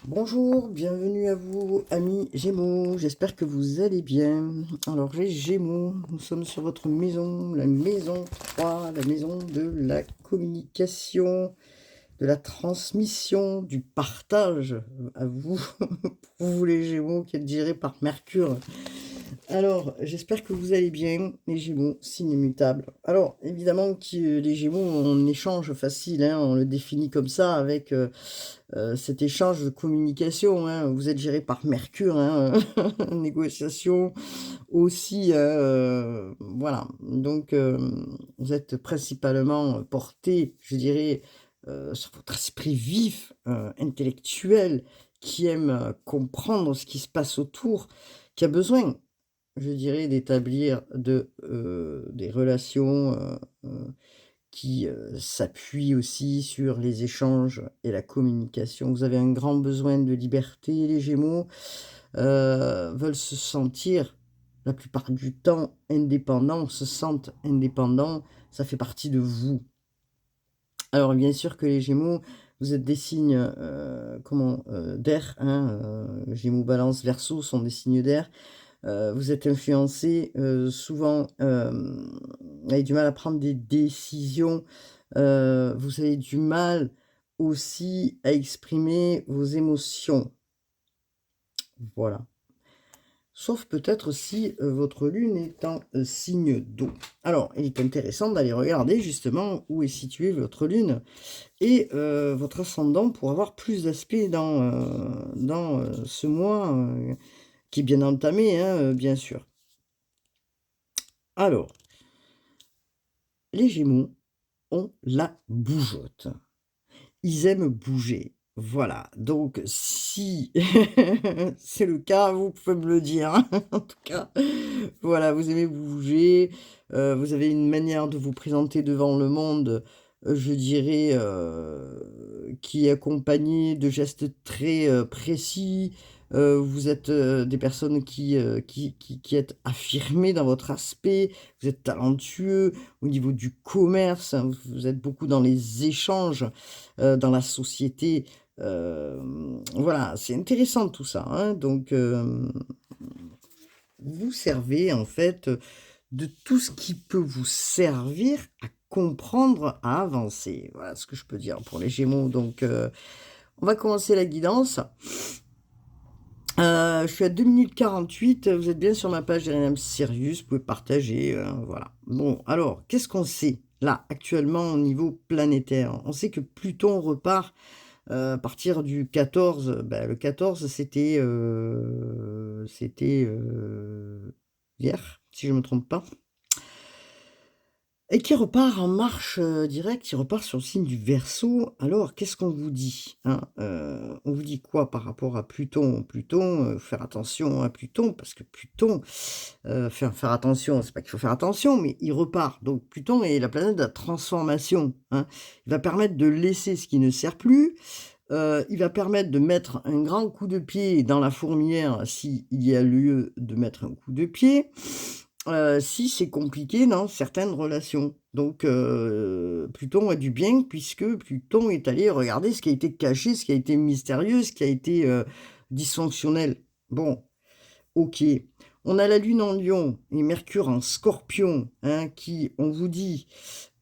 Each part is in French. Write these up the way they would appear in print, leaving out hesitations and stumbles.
Bonjour, bienvenue à vous, amis Gémeaux. J'espère que vous allez bien. Alors, les Gémeaux, nous sommes sur votre maison, la maison 3, la maison de la communication, de la transmission, du partage à vous, pour vous les Gémeaux, qui êtes gérés par Mercure. Alors, j'espère que vous allez bien, les Gémeaux, signe immutable. Alors, évidemment, les Gémeaux ont un échange facile, hein, on le définit comme ça, avec cet échange de communication, hein. Vous êtes géré par Mercure, hein, négociation aussi, voilà. Donc, vous êtes principalement porté, je dirais, sur votre esprit vif, intellectuel, qui aime comprendre ce qui se passe autour, qui a besoin, je dirais, d'établir des relations qui s'appuient aussi sur les échanges et la communication. Vous avez un grand besoin de liberté, les Gémeaux, veulent se sentir, la plupart du temps, indépendants, se sentent indépendants, ça fait partie de vous. Alors bien sûr que les Gémeaux, vous êtes des signes, d'air, hein, Gémeaux, Balance, Verseau sont des signes d'air. Vous êtes influencés, souvent, vous avez du mal à prendre des décisions, vous avez du mal aussi à exprimer vos émotions. Voilà. Sauf peut-être si, votre lune est en, signe d'eau. Alors, il est intéressant d'aller regarder justement où est située votre lune et votre ascendant pour avoir plus d'aspects dans ce mois, qui est bien entamé, hein, bien sûr. Alors, les Gémeaux ont la bougeotte. Ils aiment bouger. Voilà, donc si c'est le cas, vous pouvez me le dire, hein. En tout cas, voilà, vous aimez bouger, vous avez une manière de vous présenter devant le monde, je dirais, qui est accompagnée de gestes très, précis. Vous êtes, des personnes qui êtes affirmées dans votre aspect, vous êtes talentueux au niveau du commerce, hein, vous êtes beaucoup dans les échanges, dans la société, voilà, c'est intéressant tout ça, hein. Donc, vous servez en fait, de tout ce qui peut vous servir à comprendre, à avancer. Voilà ce que je peux dire pour les Gémeaux. Donc, on va commencer la guidance. Je suis à 2 minutes 48. Vous êtes bien sur ma page Erenam Sirius, vous pouvez partager, voilà. Bon, alors, qu'est-ce qu'on sait, là, actuellement, au niveau planétaire? On sait que Pluton repart, à partir du 14, bah, le 14 hier, si je ne me trompe pas. Et qui repart en marche, directe, il repart sur le signe du Verseau. Alors qu'est-ce qu'on vous dit, hein? On vous dit quoi par rapport à Pluton? Pluton, faire attention à Pluton parce que Pluton, faire attention, c'est pas qu'il faut faire attention, mais il repart. Donc Pluton est la planète de la transformation, hein. Il va permettre de laisser ce qui ne sert plus, il va permettre de mettre un grand coup de pied dans la fourmilière s'il y a lieu de mettre un coup de pied. Si c'est compliqué dans certaines relations. Donc, Pluton a du bien puisque Pluton est allé regarder ce qui a été caché, ce qui a été mystérieux, ce qui a été, dysfonctionnel. Bon, OK. On a la Lune en Lion et Mercure en Scorpion, hein, qui, on vous dit,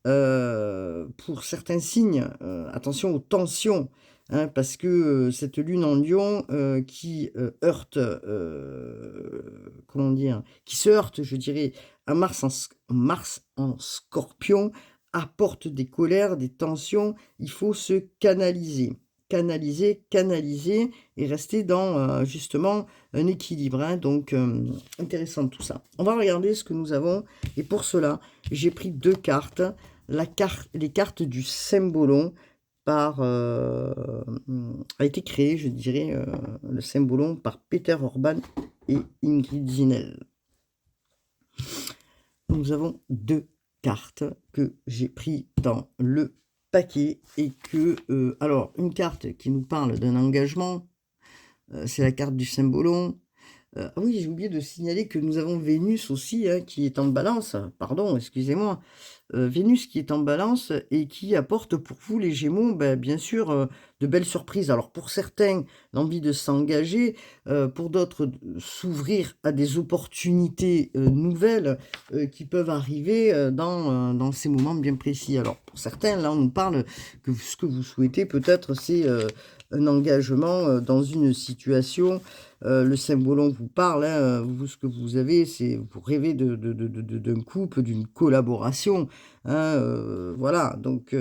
pour certains signes, attention aux tensions, hein, parce que, cette lune en Lion, qui, heurte, comment dire? Qui se heurte, je dirais, à Mars en Scorpion, apporte des colères, des tensions. Il faut se canaliser. Canaliser, canaliser et rester dans, justement, un équilibre, hein, donc intéressant tout ça. On va regarder ce que nous avons et pour cela, j'ai pris 2 cartes les cartes du Cymbolon a été créé, je dirais, le Cymbolon par Peter Orban et Ingrid Zinel. Nous avons 2 cartes que j'ai pris dans le paquet et que, alors une carte qui nous parle d'un engagement, c'est la carte du Cymbolon. Ah oui, j'ai oublié de signaler que nous avons Vénus aussi, hein, qui est en Balance. Pardon, excusez-moi. Vénus qui est en Balance et qui apporte pour vous les Gémeaux, bien sûr, de belles surprises. Alors pour certains, l'envie de s'engager, pour d'autres, s'ouvrir à des opportunités, nouvelles, qui peuvent arriver, dans ces moments bien précis. Alors pour certains, là, on nous parle que ce que vous souhaitez peut-être, c'est, un engagement, dans une situation. Le Cymbolon vous parle, hein, vous, ce que vous avez, c'est vous rêvez d'un couple, d'une collaboration, hein, voilà. Donc,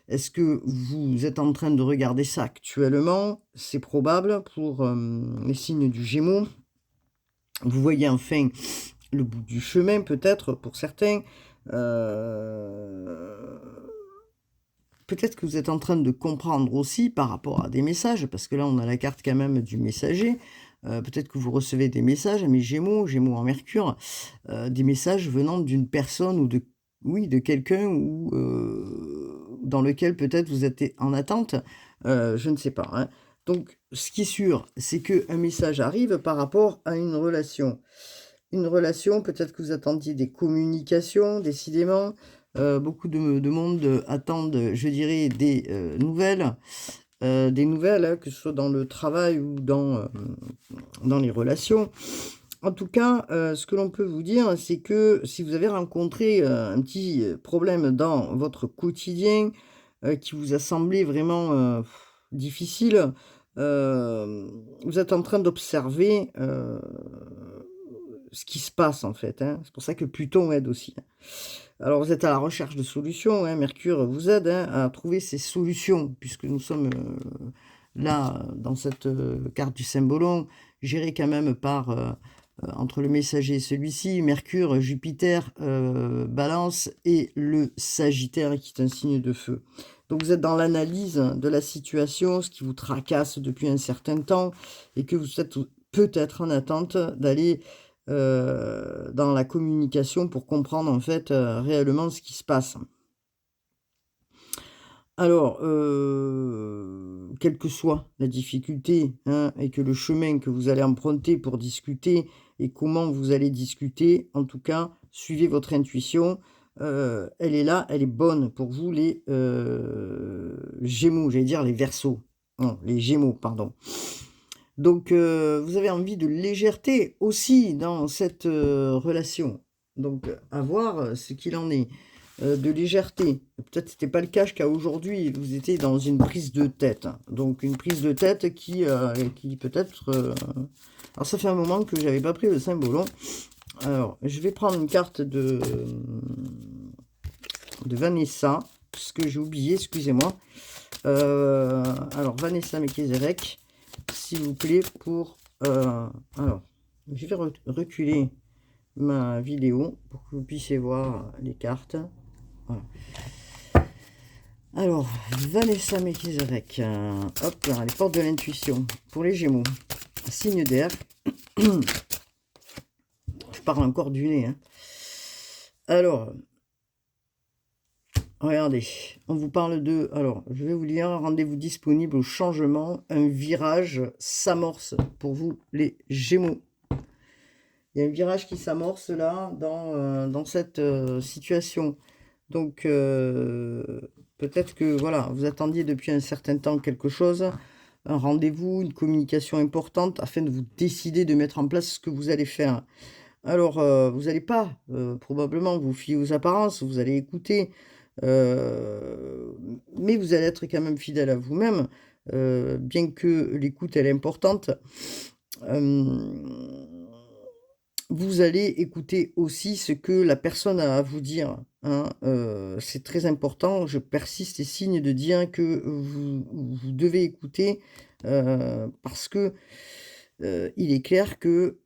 est-ce que vous êtes en train de regarder ça actuellement? C'est probable pour, les signes du Gémeaux. Vous voyez enfin le bout du chemin peut-être pour certains. Heu, Peut-être que vous êtes en train de comprendre aussi par rapport à des messages, parce que là on a la carte quand même du messager. Peut-être que vous recevez des messages, mes Gémeaux, Gémeaux en Mercure, des messages venant d'une personne ou de oui, de quelqu'un ou, dans lequel peut-être vous êtes en attente, je ne sais pas, hein. Donc ce qui est sûr, c'est qu'un message arrive par rapport à une relation. Une relation, peut-être que vous attendiez des communications, décidément. Beaucoup de monde, attendent, je dirais, des nouvelles, hein, que ce soit dans le travail ou dans les relations. En tout cas, ce que l'on peut vous dire, c'est que si vous avez rencontré, un petit, problème dans votre quotidien, qui vous a semblé vraiment, difficile, vous êtes en train d'observer, ce qui se passe en fait, hein. C'est pour ça que Pluton aide aussi, hein. Alors vous êtes à la recherche de solutions, hein, Mercure vous aide, hein, à trouver ces solutions puisque nous sommes, là, dans cette, carte du Cymbolon, gérée quand même par, entre le messager et celui-ci, Mercure, Jupiter, Balance et le Sagittaire qui est un signe de feu. Donc vous êtes dans l'analyse de la situation, ce qui vous tracasse depuis un certain temps et que vous êtes peut-être en attente d'aller dans la communication pour comprendre en fait, réellement ce qui se passe. Alors, quelle que soit la difficulté, hein, et que le chemin que vous allez emprunter pour discuter et comment vous allez discuter, en tout cas, suivez votre intuition, elle est là, elle est bonne pour vous les, Gémeaux, j'allais dire les Verseaux. Non, les Gémeaux, pardon. Donc, vous avez envie de légèreté aussi dans cette, relation. Donc, à voir, ce qu'il en est, de légèreté. Peut-être c'était pas le cas jusqu'à aujourd'hui, vous étiez dans une prise de tête. Donc une prise de tête qui peut-être, alors ça fait un moment que j'avais pas pris le Cymbolon. Alors, je vais prendre une carte de Vanessa, parce que j'ai oublié, excusez-moi. Alors Vanessa Mekezerek, s'il vous plaît, pour... alors, je vais reculer ma vidéo pour que vous puissiez voir les cartes. Voilà. Alors, Vanessa Mekezerek, hop là, les portes de l'intuition pour les Gémeaux. Signe d'air. Je parle encore du nez, hein. Alors, regardez, on vous parle de... Alors, je vais vous lire, rendez-vous disponible au changement, un virage s'amorce pour vous, les Gémeaux. Il y a un virage qui s'amorce là, dans cette situation. Donc, peut-être que, voilà, vous attendiez depuis un certain temps quelque chose, un rendez-vous, une communication importante, afin de vous décider de mettre en place ce que vous allez faire. Alors, vous n'allez pas, probablement vous fier aux apparences, vous allez écouter, mais vous allez être quand même fidèle à vous-même, bien que l'écoute, elle est importante. Vous allez écouter aussi ce que la personne a à vous dire, hein, c'est très important. Je persiste et signe de dire que vous devez écouter, parce que, il est clair que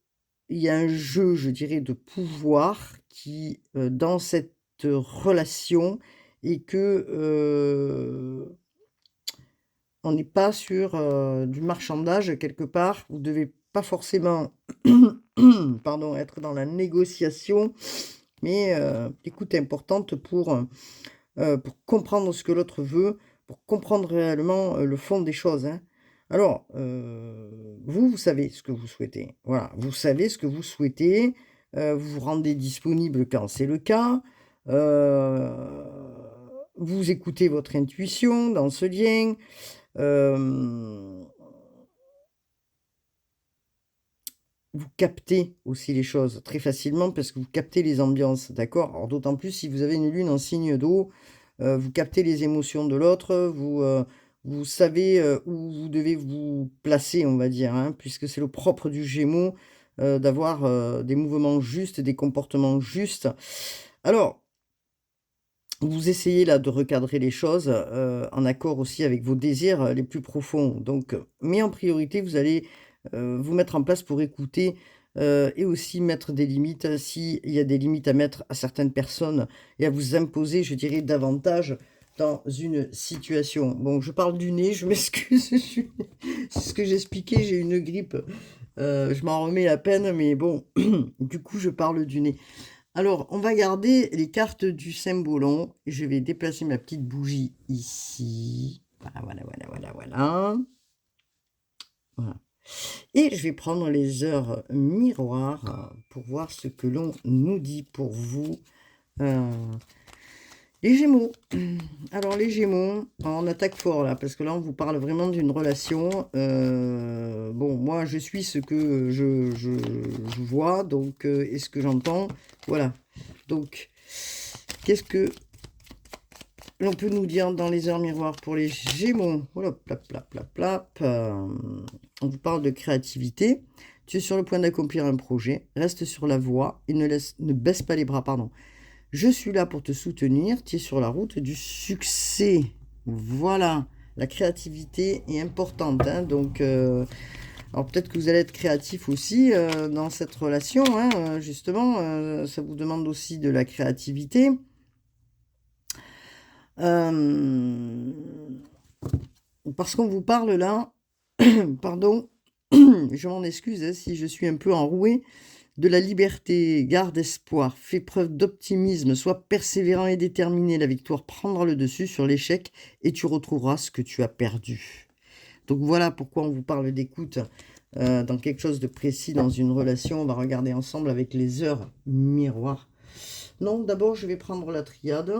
il y a un jeu, je dirais, de pouvoir qui, dans cette relation et que, on n'est pas sur, du marchandage quelque part. Vous devez pas forcément, pardon, être dans la négociation, mais, l'écoute est importante pour comprendre ce que l'autre veut, pour comprendre réellement, le fond des choses, hein. Alors, vous savez ce que vous souhaitez. Voilà, vous savez ce que vous souhaitez, vous vous rendez disponible quand c'est le cas. Vous écoutez votre intuition dans ce lien. Vous captez aussi les choses très facilement parce que vous captez les ambiances, d'accord? Alors d'autant plus si vous avez une lune en signe d'eau, vous captez les émotions de l'autre, vous savez, où vous devez vous placer, on va dire, hein, puisque c'est le propre du Gémeaux, d'avoir, des mouvements justes, des comportements justes. Alors, vous essayez là de recadrer les choses, en accord aussi avec vos désirs, les plus profonds. Donc, mais en priorité, vous allez, vous mettre en place pour écouter, et aussi mettre des limites, s'il y a des limites à mettre à certaines personnes et à vous imposer, je dirais, davantage dans une situation. Bon, je parle du nez, je m'excuse, c'est ce que j'expliquais, j'ai une grippe, je m'en remets à peine, mais bon, du coup, je parle du nez. Alors, on va garder les cartes du Saint-Bolon. Je vais déplacer ma petite bougie ici. Voilà, voilà, voilà, voilà, voilà. Voilà. Et je vais prendre les heures miroirs pour voir ce que l'on nous dit pour vous. Les Gémeaux. Alors, les Gémeaux, on attaque fort là, parce que là, on vous parle vraiment d'une relation. Bon, moi, je suis ce que je vois, donc, et ce que j'entends. Voilà. Donc, qu'est-ce que l'on peut nous dire dans les heures miroirs pour les Gémeaux? Voilà, plap, plap, plap, plap. On vous parle de créativité. Tu es sur le point d'accomplir un projet. Reste sur la voie et ne baisse pas les bras, pardon. Je suis là pour te soutenir. Tu es sur la route du succès. Voilà. La créativité est importante, hein, donc... alors peut-être que vous allez être créatif aussi dans cette relation, hein, justement, ça vous demande aussi de la créativité. Parce qu'on vous parle là, pardon, je m'en excuse hein, si je suis un peu enrouée, de la liberté, garde espoir, fais preuve d'optimisme, sois persévérant et déterminé, la victoire prendra le dessus sur l'échec et tu retrouveras ce que tu as perdu. Donc voilà pourquoi on vous parle d'écoute dans quelque chose de précis, dans une relation. On va regarder ensemble avec les heures miroirs. Non, d'abord je vais prendre la triade,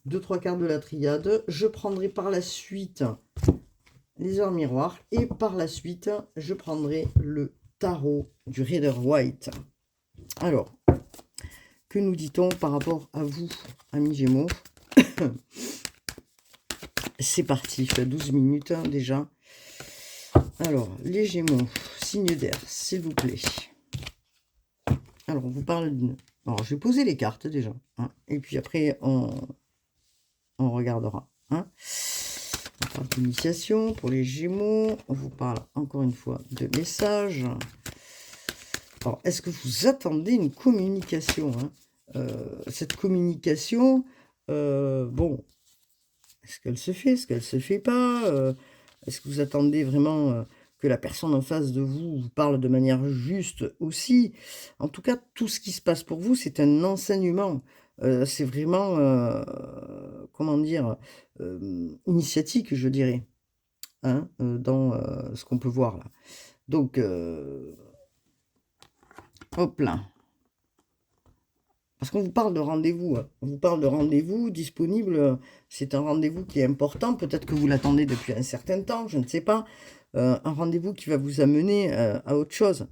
2-3 cartes de la triade. Je prendrai par la suite les heures miroirs et par la suite je prendrai le tarot du Rider-Waite. Alors, que nous dit-on par rapport à vous, amis Gémeaux? C'est parti, il fait 12 minutes hein, déjà. Alors, les Gémeaux, signe d'air, s'il vous plaît. Alors, on vous parle d'une... Alors, je vais poser les cartes déjà. Hein, et puis après, on regardera. Hein. On parle d'initiation pour les Gémeaux. On vous parle encore une fois de messages. Alors, est-ce que vous attendez une communication hein? Cette communication, bon, est-ce qu'elle se fait? Est-ce qu'elle se fait pas? Est-ce que vous attendez vraiment que la personne en face de vous vous parle de manière juste aussi? En tout cas, tout ce qui se passe pour vous, c'est un enseignement. C'est vraiment, comment dire, initiatique, je dirais, hein, dans ce qu'on peut voir là. Donc, hop là. Parce qu'on vous parle de rendez-vous. Hein. On vous parle de rendez-vous disponible. C'est un rendez-vous qui est important. Peut-être que vous l'attendez depuis un certain temps, je ne sais pas. Un rendez-vous qui va vous amener à autre chose.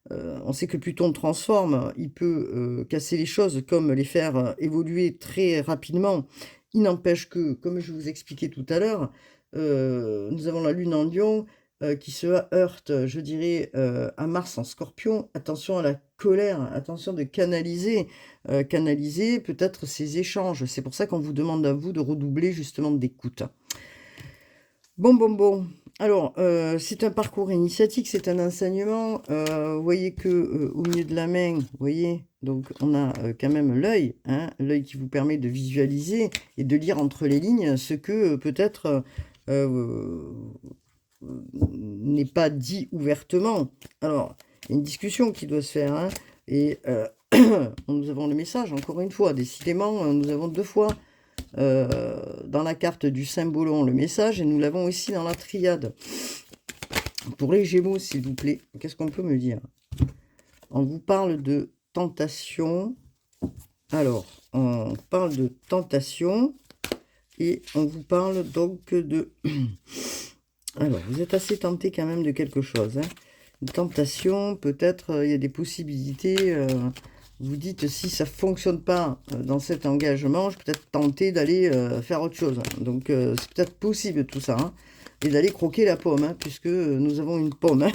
On sait que Pluton transforme. Il peut casser les choses comme les faire évoluer très rapidement. Il n'empêche que, comme je vous expliquais tout à l'heure, nous avons la Lune en Lion qui se heurte, je dirais, à Mars en Scorpion. Attention à la colère, attention de canaliser peut-être ces échanges. C'est pour ça qu'on vous demande à vous de redoubler justement d'écoute. Bon. Alors, c'est un parcours initiatique, c'est un enseignement. Vous voyez que au milieu de la main, vous voyez, donc on a quand même l'œil, hein, l'œil qui vous permet de visualiser et de lire entre les lignes ce que peut-être n'est pas dit ouvertement. Alors, il y a une discussion qui doit se faire, hein, et nous avons le message, encore une fois, décidément, nous avons deux fois dans la carte du Saint-Bolon le message, et nous l'avons aussi dans la triade. Pour les Gémeaux, s'il vous plaît, qu'est-ce qu'on peut me dire? On vous parle de tentation, Alors, on parle de tentation et on vous parle donc de... Alors, vous êtes assez tenté quand même de quelque chose. Hein. Une tentation, peut-être, il y a des possibilités. Vous dites, si ça ne fonctionne pas dans cet engagement, je peux peut-être tenter d'aller faire autre chose. Donc, c'est peut-être possible tout ça. Hein, et d'aller croquer la pomme, hein, puisque nous avons une pomme. Hein.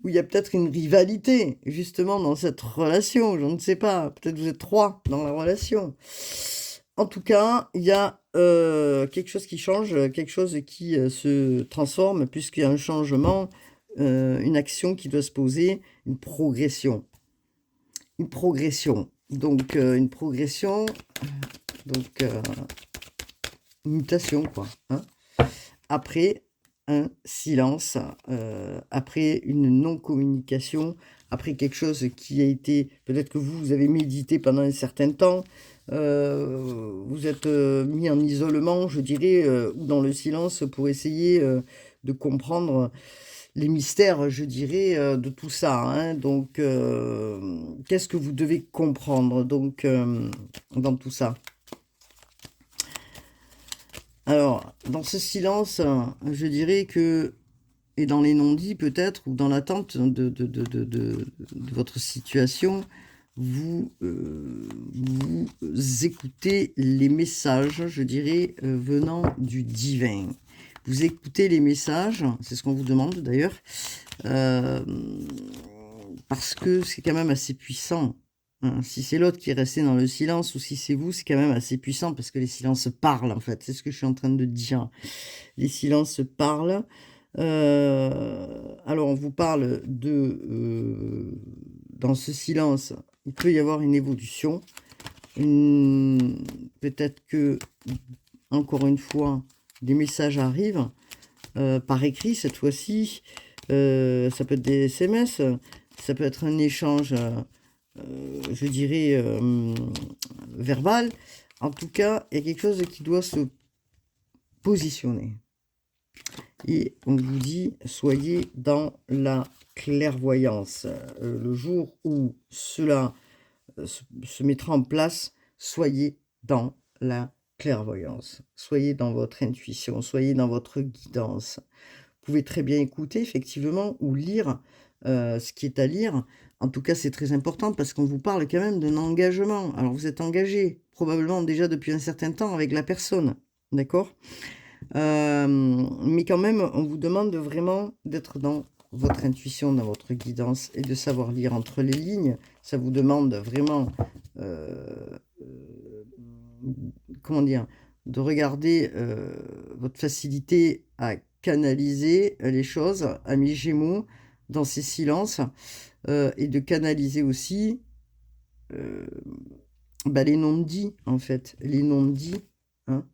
Où il y a peut-être une rivalité, justement, dans cette relation. Je ne sais pas. Peut-être vous êtes 3 dans la relation. En tout cas, il y a quelque chose qui change, quelque chose qui se transforme, puisqu'il y a un changement, une action qui doit se poser, une progression. Une progression. Donc, une progression, donc, une mutation, quoi. Hein. Après un silence, après une non-communication, après quelque chose qui a été, peut-être que vous avez médité pendant un certain temps, vous êtes mis en isolement, je dirais, ou dans le silence pour essayer de comprendre les mystères, je dirais, de tout ça. Hein. Donc, qu'est-ce que vous devez comprendre donc, dans tout ça? Alors, dans ce silence, je dirais que, et dans les non-dits peut-être, ou dans l'attente de votre situation, vous écoutez les messages, je dirais, venant du divin. Vous écoutez les messages, c'est ce qu'on vous demande d'ailleurs, parce que c'est quand même assez puissant. Hein. Si c'est l'autre qui est resté dans le silence ou si c'est vous, c'est quand même assez puissant parce que les silences parlent en fait. C'est ce que je suis en train de dire. Les silences parlent. Alors on vous parle de... dans ce silence, il peut y avoir une évolution. Peut-être que, encore une fois, des messages arrivent par écrit cette fois-ci. Ça peut être des SMS, ça peut être un échange, je dirais, verbal. En tout cas, il y a quelque chose qui doit se positionner. Et on vous dit, soyez dans la clairvoyance. Le jour où cela se mettra en place, soyez dans la clairvoyance. Soyez dans votre intuition, soyez dans votre guidance. Vous pouvez très bien écouter, effectivement, ou lire ce qui est à lire. En tout cas, c'est très important parce qu'on vous parle quand même d'un engagement. Alors, vous êtes engagé, probablement déjà depuis un certain temps avec la personne, d'accord ? Mais quand même, on vous demande vraiment d'être dans votre intuition, dans votre guidance et de savoir lire entre les lignes. Ça vous demande vraiment, comment dire, de regarder votre facilité à canaliser les choses, amis Gémeaux, dans ces silences, et de canaliser aussi les non-dits, en fait, les non-dits, hein.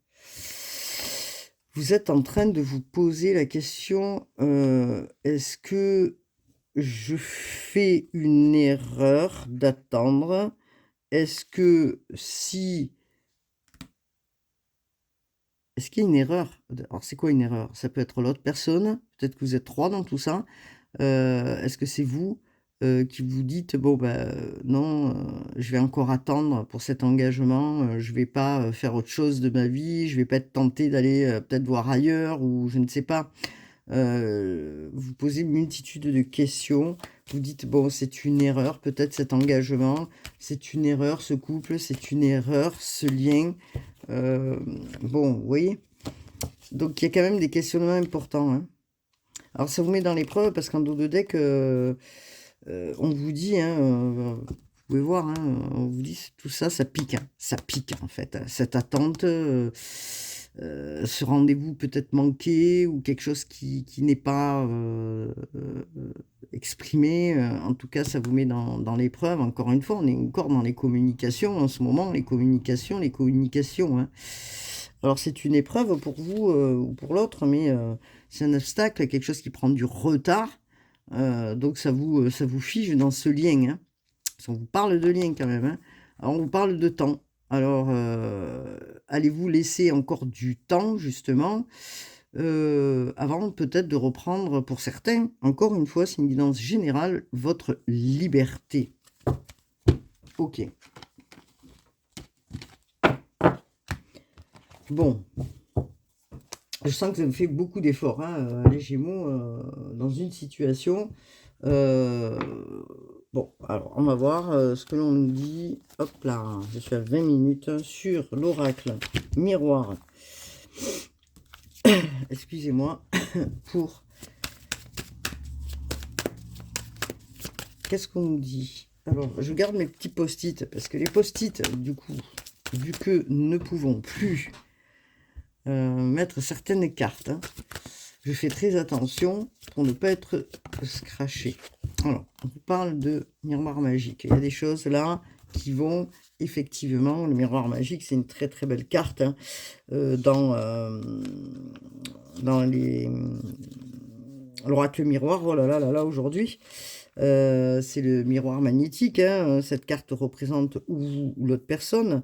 Vous êtes en train de vous poser la question, est-ce que je fais une erreur d'attendre? Est-ce que si... Est-ce qu'il y a une erreur? Alors, c'est quoi une erreur? Ça peut être l'autre personne, peut-être que vous êtes 3 dans tout ça. Est-ce que c'est vous qui vous dites, bon, non, je vais encore attendre pour cet engagement, je vais pas faire autre chose de ma vie, je vais pas être tenté d'aller peut-être voir ailleurs ou je ne sais pas. Vous posez une multitude de questions. Vous dites, bon, c'est une erreur, peut-être cet engagement, c'est une erreur, ce couple, c'est une erreur, ce lien. Bon, vous voyez? Donc, il y a quand même des questionnements importants. Hein. Alors, ça vous met dans l'épreuve parce qu'en dos de deck, on vous dit, hein, vous pouvez voir, hein, on vous dit, tout ça, ça pique. Hein, ça pique, en fait. Cette attente, ce rendez-vous peut-être manqué ou quelque chose qui n'est pas exprimé. En tout cas, ça vous met dans l'épreuve. Encore une fois, on est encore dans les communications en ce moment. Les communications. Hein. Alors, c'est une épreuve pour vous ou pour l'autre, mais c'est un obstacle, quelque chose qui prend du retard. Donc, ça vous fige dans ce lien. Hein. On vous parle de lien quand même. Hein. Alors, on vous parle de temps. Alors, allez-vous laisser encore du temps, justement, avant peut-être de reprendre, pour certains, encore une fois, c'est une guidance générale, votre liberté. Ok. Bon. Je sens que ça me fait beaucoup d'efforts, hein, les Gémeaux, dans une situation. Bon, alors, on va voir ce que l'on nous dit. Hop là, je suis à 20 minutes sur l'oracle miroir. Excusez-moi pour... Qu'est-ce qu'on nous dit? Alors, je garde mes petits post-it, parce que les post-it, du coup, vu que nous ne pouvons plus mettre certaines cartes, hein, je fais très attention pour ne pas être scratché. Alors, on vous parle de miroir magique. Il y a des choses là qui vont effectivement... Le miroir magique, c'est une très très belle carte, hein, dans l'oracle miroir. Oh là là là là, aujourd'hui. C'est le miroir magnétique, hein. Cette carte représente ou vous ou l'autre personne.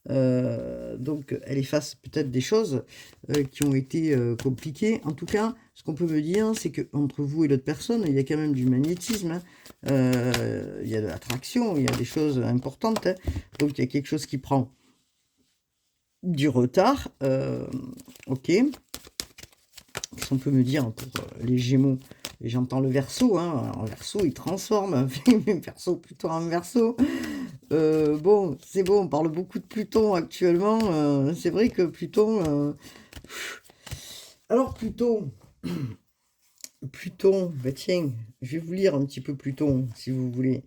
Donc elle efface peut-être des choses qui ont été compliquées. En tout cas, ce qu'on peut me dire, c'est que entre vous et l'autre personne, il y a quand même du magnétisme, hein. Il y a de l'attraction, il y a des choses importantes, hein. Donc il y a quelque chose qui prend du retard. Ok. Qu'est-ce qu'on peut me dire pour les Gémeaux? Et j'entends le Verseau, hein. En Verseau, il transforme. Verseau, plutôt en Verseau. Bon, c'est bon, on parle beaucoup de Pluton actuellement. C'est vrai que Pluton... Alors, Pluton... Pluton, bah tiens, je vais vous lire un petit peu Pluton, si vous voulez.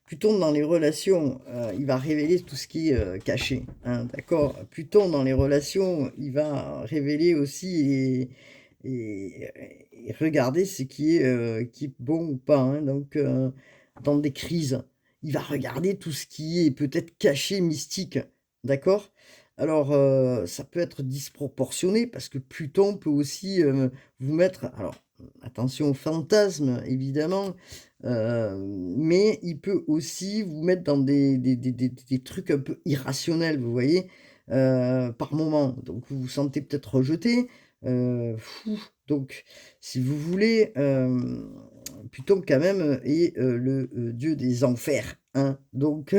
Pluton, dans les relations, il va révéler tout ce qui est caché, hein, d'accord? Pluton, dans les relations, il va révéler aussi et regarder ce qui est bon ou pas, hein. Donc, dans des crises, il va regarder tout ce qui est peut-être caché, mystique, d'accord? Alors, ça peut être disproportionné, parce que Pluton peut aussi vous mettre... Alors, attention aux fantasmes, évidemment, mais il peut aussi vous mettre dans des trucs un peu irrationnels, vous voyez, par moment. Donc, vous vous sentez peut-être rejeté, fou. Donc, si vous voulez, Pluton, quand même, est le dieu des enfers, hein. Donc,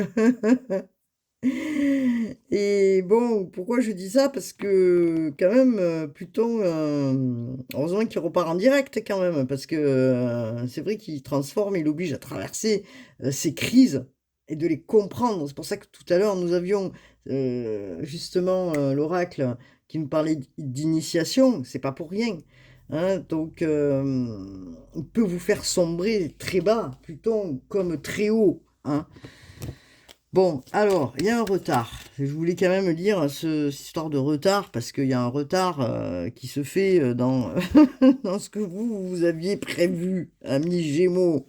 et bon, pourquoi je dis ça? Parce que quand même, Pluton, heureusement qu'il repart en direct quand même, parce que c'est vrai qu'il transforme, il oblige à traverser ces crises et de les comprendre. C'est pour ça que tout à l'heure, nous avions justement l'oracle qui nous parlait d'initiation, c'est pas pour rien, hein. Donc, il peut vous faire sombrer très bas, Pluton, comme très haut, hein. Bon, alors, il y a un retard. Je voulais quand même lire cette histoire de retard, parce qu'il y a un retard qui se fait dans, dans ce que vous aviez prévu, amis Gémeaux.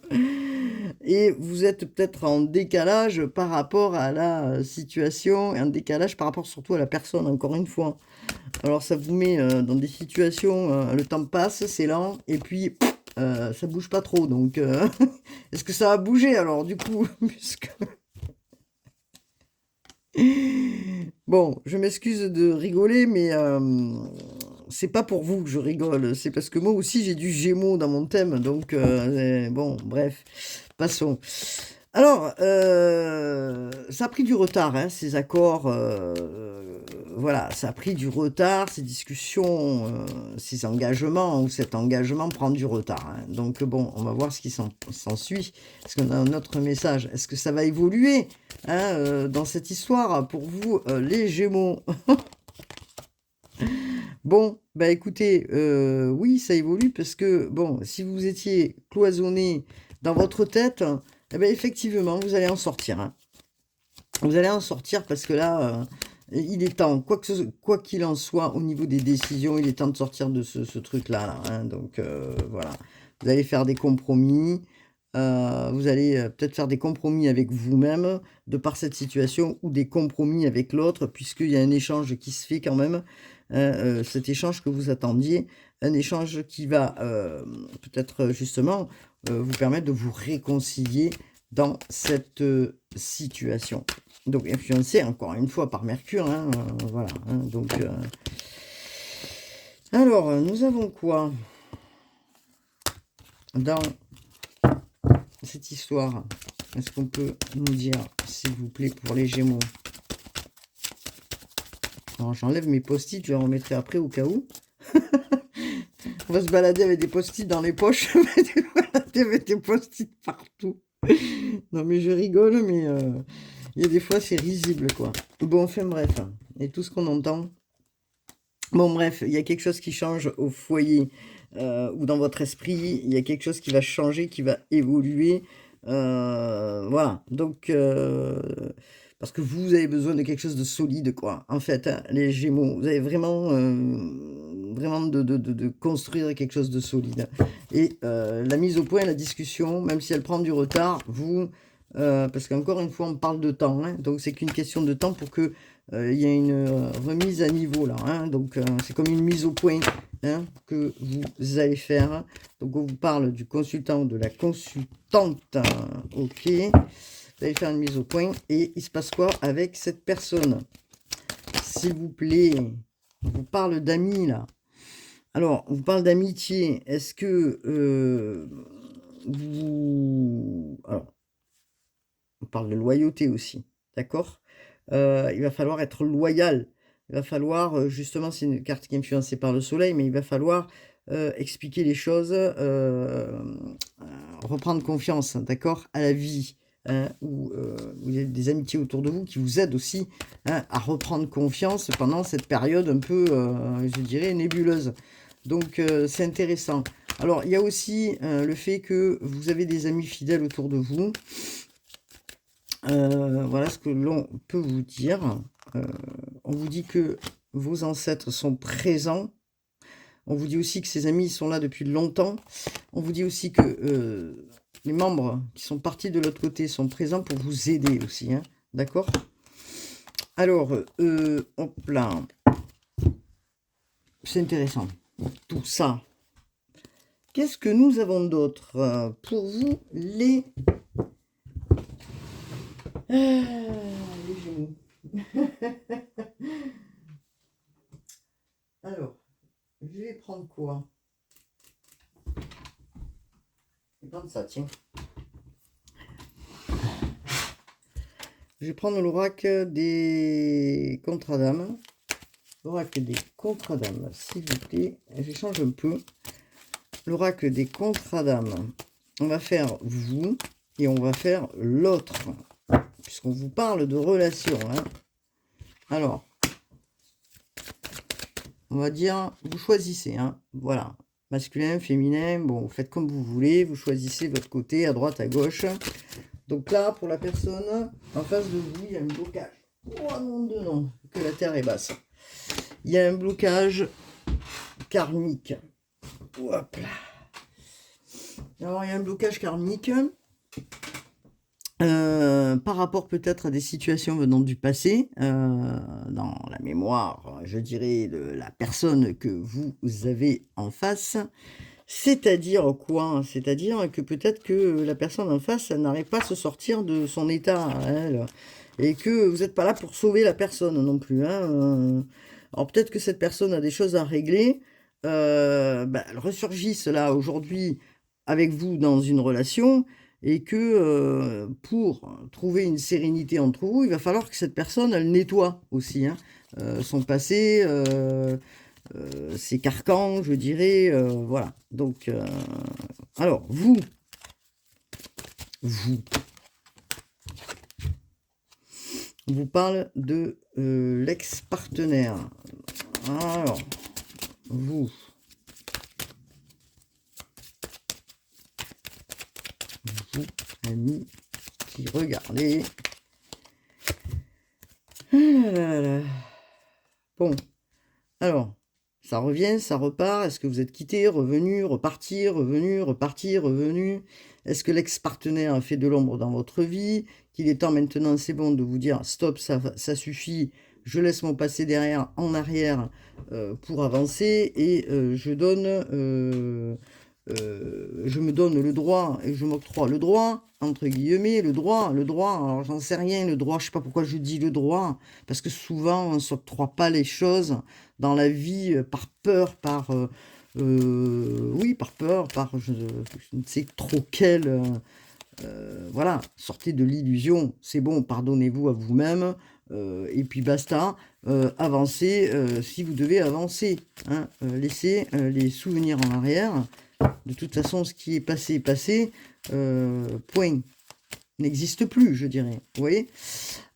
Et vous êtes peut-être en décalage par rapport à la situation, un décalage par rapport surtout à la personne, encore une fois. Alors, ça vous met dans des situations, le temps passe, c'est lent, et puis ça bouge pas trop. Donc, est-ce que ça va bouger alors, du coup, puisque... Bon, je m'excuse de rigoler, mais c'est pas pour vous que je rigole, c'est parce que moi aussi j'ai du Gémeaux dans mon thème, donc bon, bref, passons. Alors, ça a pris du retard, hein, ces accords, voilà, ça a pris du retard, ces discussions, ces engagements, ou cet engagement prend du retard, hein. Donc bon, on va voir ce qui s'ensuit. Est-ce qu'on a un autre message? Est-ce que ça va évoluer, hein, dans cette histoire pour vous, les Gémeaux? Bon, bah écoutez, oui, ça évolue, parce que, bon, si vous étiez cloisonné dans votre tête, eh bien, effectivement, vous allez en sortir, hein. Vous allez en sortir, parce que là, il est temps, quoi qu'il en soit, au niveau des décisions, il est temps de sortir de ce truc-là, là, hein. Donc, voilà. Vous allez faire des compromis. Vous allez peut-être faire des compromis avec vous-même, de par cette situation, ou des compromis avec l'autre, puisqu'il y a un échange qui se fait quand même, hein, cet échange que vous attendiez, un échange qui va peut-être justement vous permettre de vous réconcilier dans cette situation. Donc influencé encore une fois par Mercure, hein, voilà, hein. Donc Alors, nous avons quoi dans cette histoire? Est-ce qu'on peut nous dire, s'il vous plaît, pour les Gémeaux? Alors, j'enlève mes post-it, je les remettrai après au cas où. On va se balader avec des post-it dans les poches, on va se balader avec des post-it partout. Non, mais je rigole, mais il y a des fois, c'est risible, quoi. Bon, enfin, bref. Et tout ce qu'on entend. Bon, bref, il y a quelque chose qui change au foyer ou dans votre esprit. Il y a quelque chose qui va changer, qui va évoluer. Voilà. Donc, parce que vous avez besoin de quelque chose de solide, quoi. En fait, hein, les Gémeaux, vous avez vraiment, vraiment de construire quelque chose de solide. Et la mise au point, la discussion, même si elle prend du retard, vous... parce qu'encore une fois, on parle de temps. Hein, donc, c'est qu'une question de temps pour que il y a une remise à niveau là, hein, donc c'est comme une mise au point hein, que vous allez faire. Donc on vous parle du consultant ou de la consultante, ok, vous allez faire une mise au point et il se passe quoi avec cette personne, s'il vous plaît? On vous parle d'amis là. Alors on vous parle d'amitié, est-ce que vous... Alors, on parle de loyauté aussi, d'accord? Il va falloir être loyal. Il va falloir, justement, c'est une carte qui est influencée par le soleil, mais il va falloir expliquer les choses, reprendre confiance, d'accord, à la vie. Hein, où vous avez des amitiés autour de vous qui vous aident aussi hein, à reprendre confiance pendant cette période un peu, je dirais, nébuleuse. Donc, c'est intéressant. Alors, il y a aussi le fait que vous avez des amis fidèles autour de vous. Voilà ce que l'on peut vous dire. On vous dit que vos ancêtres sont présents. On vous dit aussi que ces amis sont là depuis longtemps. On vous dit aussi que les membres qui sont partis de l'autre côté sont présents pour vous aider aussi. Hein, d'accord? Alors, hop là. C'est intéressant. Tout ça. Qu'est-ce que nous avons d'autre pour vous, les Gémeaux? Alors, je vais prendre quoi? Je vais prendre ça, tiens. Je vais prendre l'oracle des contradames. L'oracle des contradames, s'il vous plaît. Je change un peu. L'oracle des contradames. On va faire vous et on va faire l'autre. Puisqu'on vous parle de relation. Hein. Alors, on va dire, vous choisissez. Hein. Voilà. Masculin, féminin, bon, vous faites comme vous voulez. Vous choisissez votre côté, à droite, à gauche. Donc là, pour la personne en face de vous, il y a un blocage. Oh non de non, que la terre est basse. Il y a un blocage karmique. Hop là. Alors, il y a un blocage karmique par rapport peut-être à des situations venant du passé, dans la mémoire, je dirais, de la personne que vous avez en face. C'est-à-dire quoi? C'est-à-dire que peut-être que la personne en face, elle n'arrive pas à se sortir de son état, elle, et que vous n'êtes pas là pour sauver la personne non plus. Hein. Alors peut-être que cette personne a des choses à régler, elle ressurgisse là aujourd'hui avec vous dans une relation, et que pour trouver une sérénité entre vous, il va falloir que cette personne, elle nettoie aussi hein, son passé, ses carcans, je dirais, voilà. Donc, alors, vous, on vous parle de l'ex-partenaire. Alors, vous, amis qui regardez. Ah là là. Bon, alors, ça revient, ça repart. Est-ce que vous êtes quitté, revenu, reparti, revenu, reparti, revenu? Est-ce que l'ex-partenaire a fait de l'ombre dans votre vie? Qu'il est temps maintenant, c'est bon, de vous dire stop, ça suffit. Je laisse mon passé en arrière pour avancer et je donne je me donne le droit et je m'octroie le droit, entre guillemets, le droit, alors j'en sais rien, le droit, je sais pas pourquoi je dis le droit, parce que souvent on ne s'octroie pas les choses dans la vie par peur, oui, par peur, je ne sais trop quelle, voilà, sortez de l'illusion, c'est bon, pardonnez-vous à vous-même, et puis basta, avancez si vous devez avancer, hein, laissez les souvenirs en arrière. De toute façon, ce qui est passé, point, n'existe plus, je dirais, vous voyez.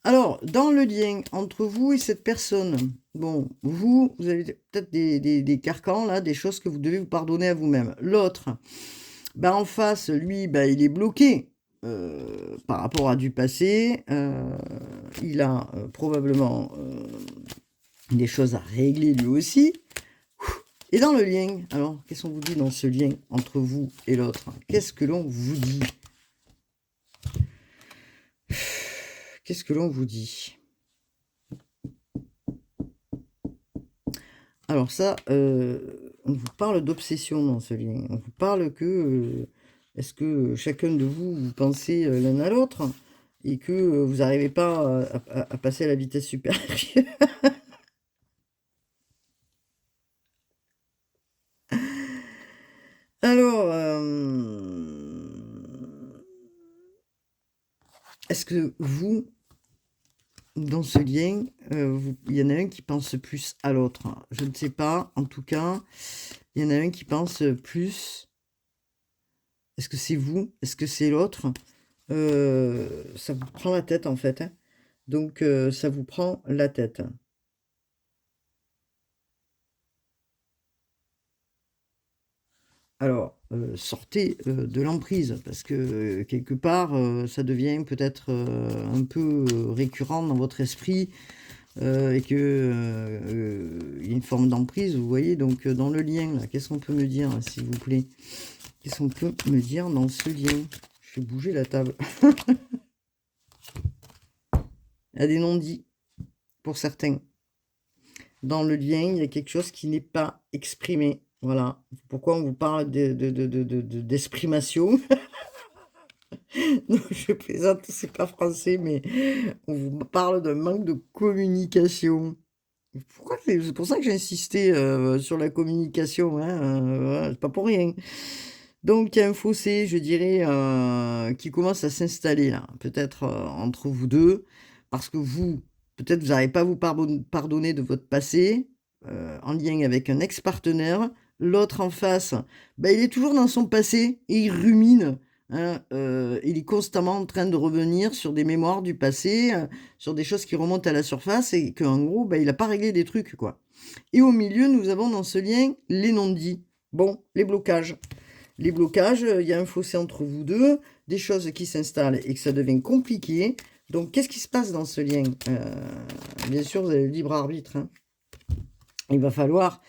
Alors, dans le lien entre vous et cette personne, bon, vous avez peut-être des carcans, là, des choses que vous devez vous pardonner à vous-même. L'autre, ben, en face, lui, ben, il est bloqué par rapport à du passé. Il a probablement des choses à régler lui aussi. Et dans le lien, alors, qu'est-ce qu'on vous dit dans ce lien entre vous et l'autre? Qu'est-ce que l'on vous dit? Qu'est-ce que l'on vous dit? Alors ça, on vous parle d'obsession dans ce lien. On vous parle que, est-ce que chacun de vous, vous pensez l'un à l'autre et que vous n'arrivez pas à passer à la vitesse supérieure? Alors, est-ce que vous, dans ce lien, il y en a un qui pense plus à l'autre? Je ne sais pas, en tout cas, il y en a un qui pense plus. Est-ce que c'est vous? Est-ce que c'est l'autre? Ça vous prend la tête, en fait, hein. Donc, ça vous prend la tête. Alors, sortez de l'emprise, parce que quelque part, ça devient peut-être un peu récurrent dans votre esprit, et que il y a une forme d'emprise, vous voyez. Donc, dans le lien, là, qu'est-ce qu'on peut me dire, s'il vous plaît? Qu'est-ce qu'on peut me dire dans ce lien? Je vais bouger la table. Il y a des non-dits, pour certains. Dans le lien, il y a quelque chose qui n'est pas exprimé. Voilà. Pourquoi on vous parle d'exprimation? Non, je plaisante, c'est pas français, mais on vous parle d'un manque de communication. Pourquoi c'est pour ça que j'ai insisté sur la communication, hein, voilà, c'est pas pour rien. Donc, il y a un fossé, je dirais, qui commence à s'installer, là, peut-être entre vous deux, parce que vous, peut-être vous n'arrivez pas à vous pardonner de votre passé, en lien avec un ex-partenaire. L'autre en face, ben, il est toujours dans son passé et il rumine. Hein, il est constamment en train de revenir sur des mémoires du passé, sur des choses qui remontent à la surface et qu'en gros, ben, il n'a pas réglé des trucs, quoi. Et au milieu, nous avons dans ce lien les non-dits. Bon, les blocages. Les blocages, il y a un fossé entre vous deux, des choses qui s'installent et que ça devient compliqué. Donc, qu'est-ce qui se passe dans ce lien? Bien sûr, vous avez le libre arbitre, hein. Il va falloir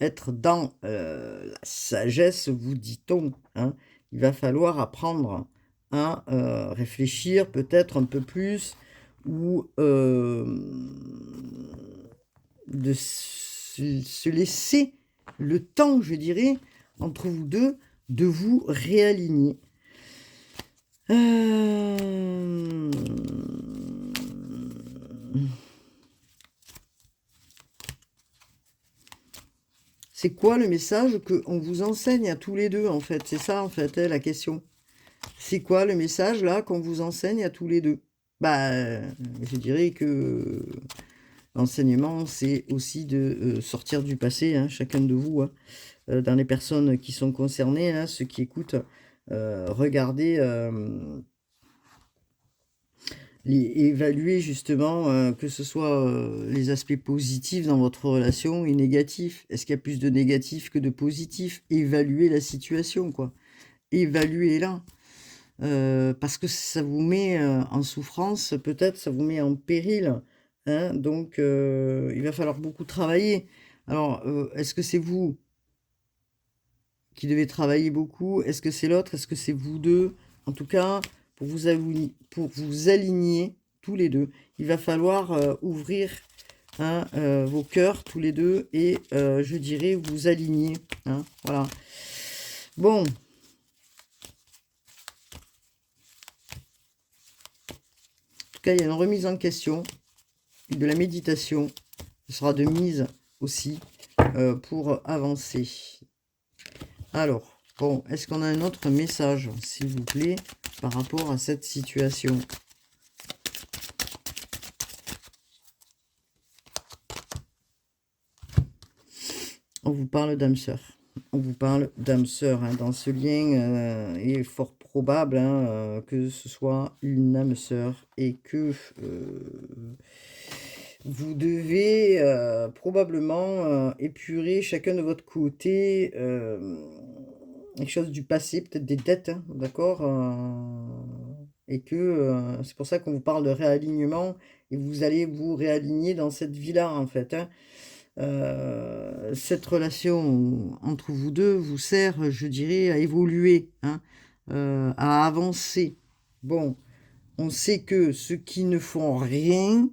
être dans la sagesse, vous dit-on, hein. Il va falloir apprendre à réfléchir peut-être un peu plus ou de se laisser le temps, je dirais, entre vous deux, de vous réaligner. C'est quoi le message qu'on vous enseigne à tous les deux, en fait? C'est ça, en fait, hein, la question. C'est quoi le message, là, qu'on vous enseigne à tous les deux? Bah, je dirais que l'enseignement, c'est aussi de sortir du passé, hein, chacun de vous, hein. Dans les personnes qui sont concernées, hein, ceux qui écoutent, regardez, évaluer justement que ce soit les aspects positifs dans votre relation et négatifs. Est-ce qu'il y a plus de négatifs que de positifs? Évaluer la situation, quoi. Évaluez-la. Parce que ça vous met en souffrance, peut-être ça vous met en péril, hein. Donc, il va falloir beaucoup travailler. Alors, est-ce que c'est vous qui devez travailler beaucoup? Est-ce que c'est l'autre? Est-ce que c'est vous deux? En tout cas, pour vous aligner tous les deux, il va falloir ouvrir, hein, vos cœurs tous les deux et je dirais vous aligner, hein, voilà. Bon. En tout cas, il y a une remise en question, de la méditation. Ce sera de mise aussi pour avancer. Alors, bon, est-ce qu'on a un autre message, s'il vous plaît, par rapport à cette situation? On vous parle d'âme sœur. On vous parle d'âme sœur. Hein. Dans ce lien, il est fort probable hein, que ce soit une âme sœur et que vous devez probablement épurer chacun de votre côté quelque chose du passé, peut-être des dettes, hein, d'accord et que c'est pour ça qu'on vous parle de réalignement et vous allez vous réaligner dans cette vie-là, en fait. Hein. Cette relation entre vous deux vous sert, je dirais, à évoluer, hein, à avancer. Bon, on sait que ceux qui ne font rien,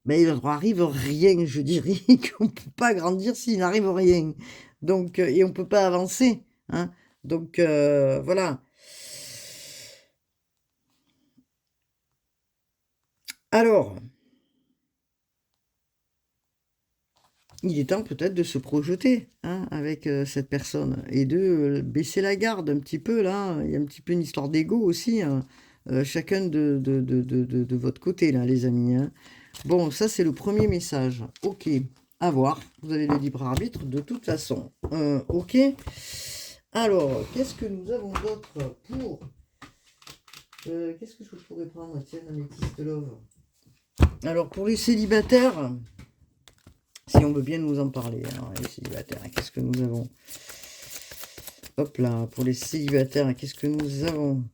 ben, il leur arrive rien, je dirais, qu'on ne peut pas grandir s'il n'arrive rien. Donc, et on ne peut pas avancer. Hein. Donc, voilà. Alors, il est temps peut-être de se projeter hein, avec cette personne et de baisser la garde un petit peu, là. Il y a un petit peu une histoire d'ego aussi, hein, chacun de votre côté, là, les amis. Hein. Bon, ça, c'est le premier message. Ok, à voir. Vous avez le libre arbitre de toute façon. Ok. Alors, qu'est-ce que nous avons d'autre pour... qu'est-ce que je pourrais prendre? Tiens, l'améthyste love. Alors, pour les célibataires... Si on veut bien nous en parler, alors, les célibataires, qu'est-ce que nous avons? Hop là, pour les célibataires, qu'est-ce que nous avons?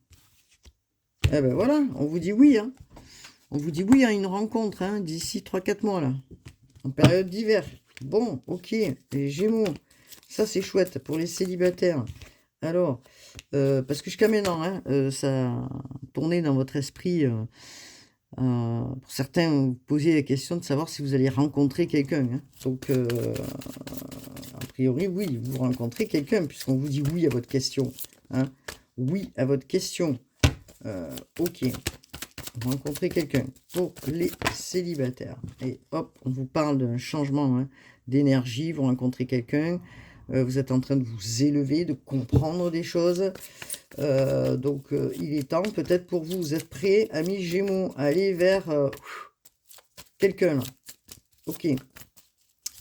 Eh ben voilà, on vous dit oui, hein. On vous dit oui à une rencontre, hein, d'ici 3-4 mois, là. En période d'hiver. Bon, ok, les Gémeaux, ça c'est chouette pour les célibataires. Alors, parce que jusqu'à maintenant, hein, ça a tourné dans votre esprit... pour certains, vous posiez la question de savoir si vous allez rencontrer quelqu'un. Hein. Donc, a priori, oui, vous rencontrez quelqu'un, puisqu'on vous dit oui à votre question. Hein. Oui à votre question. Ok. Vous rencontrez quelqu'un. Pour les célibataires. Et hop, on vous parle d'un changement hein, d'énergie. Vous rencontrez quelqu'un. Vous êtes en train de vous élever, de comprendre des choses. Donc, il est temps, peut-être pour vous, vous êtes prêts, amis Gémeaux, à aller vers quelqu'un. Ok.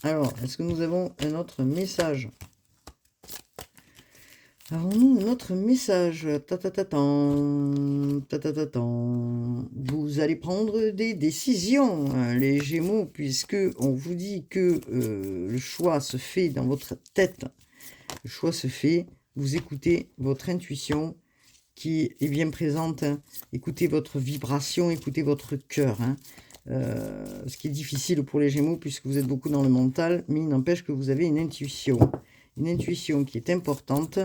Alors, est-ce que nous avons un autre message? Avons-nous un autre message? Vous allez prendre des décisions, hein, les Gémeaux, puisque on vous dit que le choix se fait dans votre tête. Le choix se fait, vous écoutez votre intuition, qui est bien présente. Hein. Écoutez votre vibration, écoutez votre cœur. Hein. Ce qui est difficile pour les Gémeaux, puisque vous êtes beaucoup dans le mental, mais il n'empêche que vous avez une intuition. Une intuition qui est importante.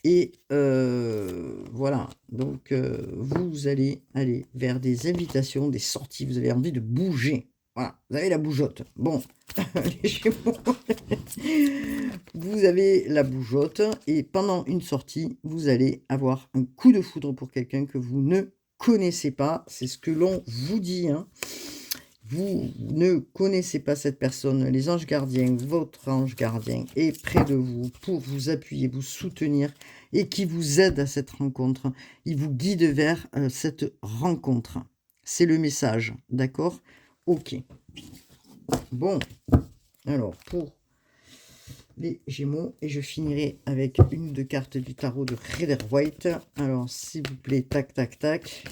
Et voilà, donc vous allez aller vers des invitations, des sorties, vous avez envie de bouger. Voilà, vous avez la bougeotte. Bon, les Gémeaux, vous avez la bougeotte et pendant une sortie, vous allez avoir un coup de foudre pour quelqu'un que vous ne connaissez pas. C'est ce que l'on vous dit. Hein. Vous ne connaissez pas cette personne. Les anges gardiens, votre ange gardien est près de vous pour vous appuyer, vous soutenir et qui vous aide à cette rencontre. Il vous guide vers cette rencontre. C'est le message, d'accord? Ok. Bon, alors pour les Gémeaux, et je finirai avec une de cartes du tarot de Rider-Waite. Alors, s'il vous plaît, tac, tac, tac.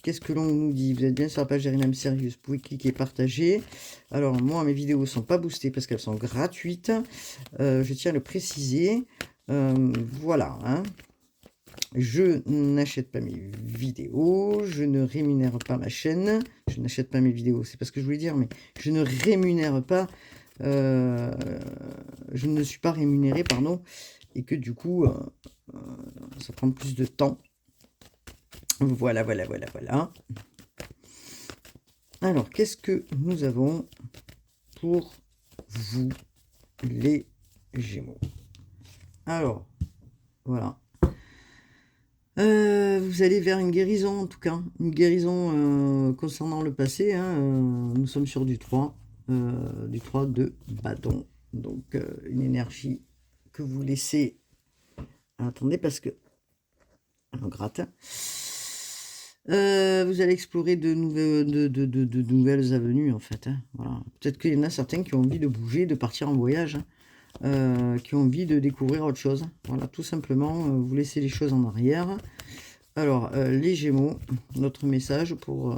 Qu'est-ce que l'on nous dit? Vous êtes bien sur la page d'Arinam Sérieux, vous pouvez cliquer, partager. Alors, moi, mes vidéos ne sont pas boostées parce qu'elles sont gratuites. Je tiens à le préciser. Voilà, hein. Je n'achète pas mes vidéos, je ne rémunère pas ma chaîne, je n'achète pas mes vidéos, c'est pas ce que je voulais dire, mais je ne rémunère pas, je ne suis pas rémunéré, pardon, et que du coup, ça prend plus de temps. Voilà, voilà, voilà, voilà. Alors, qu'est-ce que nous avons pour vous, les Gémeaux? Alors, voilà. Vous allez vers une guérison, en tout cas. Une guérison concernant le passé. Hein, nous sommes sur du 3 de bâton. Donc, une énergie que vous laissez... Attendez, parce que... On gratte. Vous allez explorer de nouvelles avenues, en fait. Hein, voilà. Peut-être qu'il y en a certains qui ont envie de bouger, de partir en voyage. Qui ont envie de découvrir autre chose. Voilà, tout simplement, vous laissez les choses en arrière. Alors, les Gémeaux, notre message pour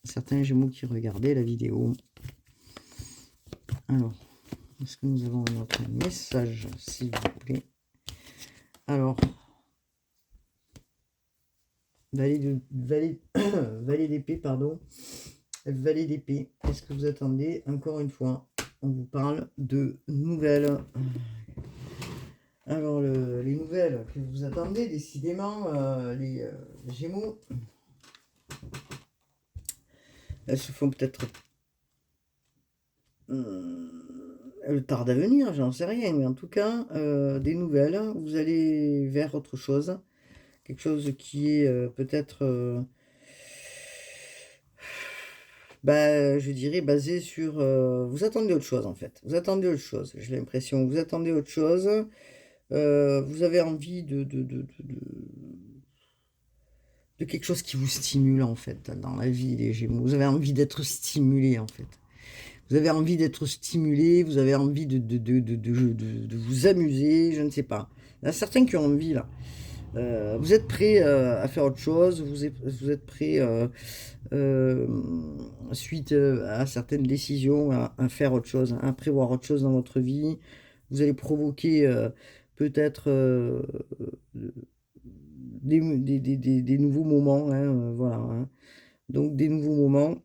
certains Gémeaux qui regardaient la vidéo. Alors, est-ce que nous avons notre message, s'il vous plaît? Alors, valet d'épée, pardon. Valet d'épée, qu'est-ce que vous attendez? Encore une fois, on vous parle de nouvelles. Alors, les nouvelles que vous attendez, décidément, les Gémeaux, elles se font peut-être... elles tardent à venir, j'en sais rien, mais en tout cas, des nouvelles, vous allez vers autre chose. Quelque chose qui est peut-être... je dirais basé sur... vous attendez autre chose, en fait. Vous attendez autre chose, j'ai l'impression. Vous attendez autre chose. Vous avez envie de quelque chose qui vous stimule, en fait, dans la vie, les Gémeaux. Vous avez envie d'être stimulé, en fait. Vous avez envie d'être stimulé, vous avez envie de vous amuser, je ne sais pas. Il y en a certains qui ont envie, là. Vous êtes prêt à faire autre chose, vous êtes prêt, suite à certaines décisions, à faire autre chose, à prévoir autre chose dans votre vie. Vous allez provoquer peut-être des nouveaux moments, hein, voilà. Hein. Donc des nouveaux moments.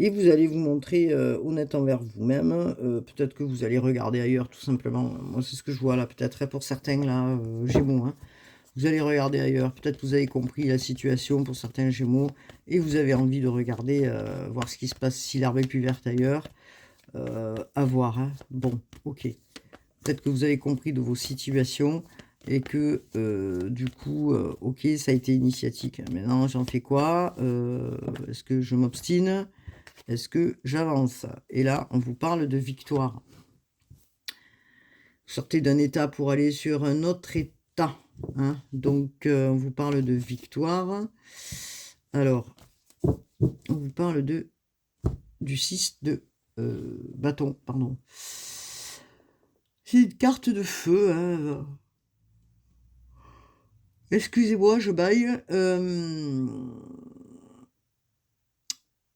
Et vous allez vous montrer honnête envers vous-même. Peut-être que vous allez regarder ailleurs, tout simplement. Moi, c'est ce que je vois là, peut-être, pour certains, là, Gémeaux. Hein. Vous allez regarder ailleurs. Peut-être que vous avez compris la situation pour certains Gémeaux. Et vous avez envie de regarder, voir ce qui se passe, si l'herbe est plus verte ailleurs. À voir. Hein. Bon, ok. Peut-être que vous avez compris de vos situations. Et que, du coup, ok, ça a été initiatique. Maintenant, j'en fais quoi? Est-ce que je m'obstine? Est-ce que j'avance? Et là, on vous parle de victoire. Vous sortez d'un état pour aller sur un autre état. Hein. Donc, on vous parle de victoire. Alors, on vous parle du 6 de bâton, pardon. C'est une carte de feu. Hein. Excusez-moi, je baille.